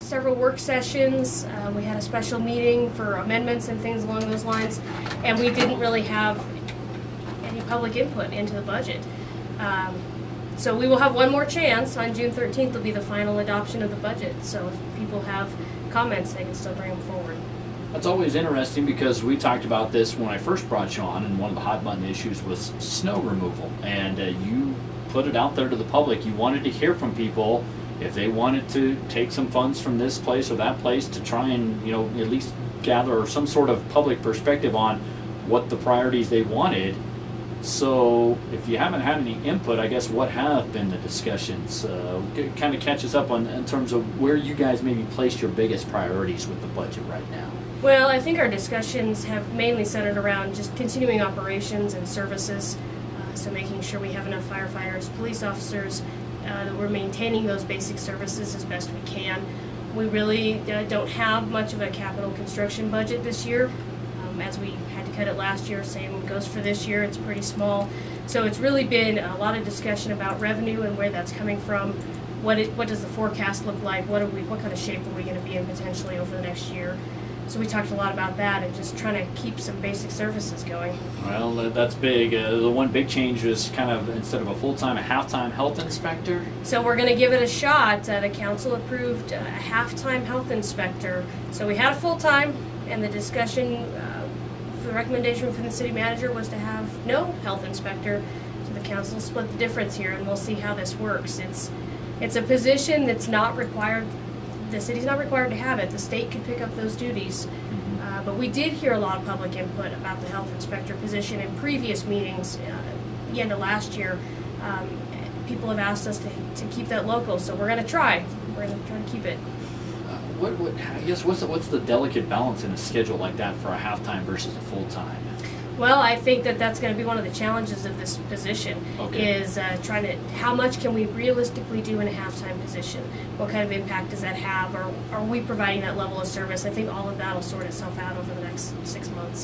Several work sessions. We had a special meeting for amendments and things along those lines, and we didn't really have any public input into the budget. So we will have one more chance. On June 13th will be the final adoption of the budget. So if people have comments, they can still bring them forward. That's always interesting because we talked about this when I first brought you on, and one of the hot button issues was snow removal. And you put it out there to the public. You wanted to hear from people if they wanted to take some funds from this place or that place to try and, you know, at least gather some sort of public perspective on what the priorities they wanted. So if you haven't had any input, I guess what have been the discussions? Kind of catch us up on in terms of where you guys maybe placed your biggest priorities with the budget right now. Well, I think our discussions have mainly centered around just continuing operations and services. So making sure we have enough firefighters, police officers, that we're maintaining those basic services as best we can. We really don't have much of a capital construction budget this year, as we had to cut it last year. Same goes for this year. It's pretty small. So it's really been a lot of discussion about revenue and where that's coming from. What does the forecast look like? What kind of shape are we going to be in potentially over the next year? So we talked a lot about that and just trying to keep some basic services going. Well, that's big. The one big change was kind of, instead of a full-time, a half-time health inspector. So we're going to give it a shot. The council approved a half-time health inspector. So we had a full-time, and the discussion, the recommendation from the city manager was to have no health inspector. So the council split the difference here, and we'll see how this works. It's a position that's not required. The city's not required to have it. The state could pick up those duties. But we did hear a lot of public input about the health inspector position in previous meetings. The end of last year, people have asked us to keep that local, so we're going to try. We're going to try to keep it. I guess what's the delicate balance in a schedule like that for a half-time versus a full-time? Well, I think that's going to be one of the challenges of this position. Okay. Is trying to, how much can we realistically do in a half-time position? What kind of impact does that have? Or are we providing that level of service? I think all of that will sort itself out over the next 6 months.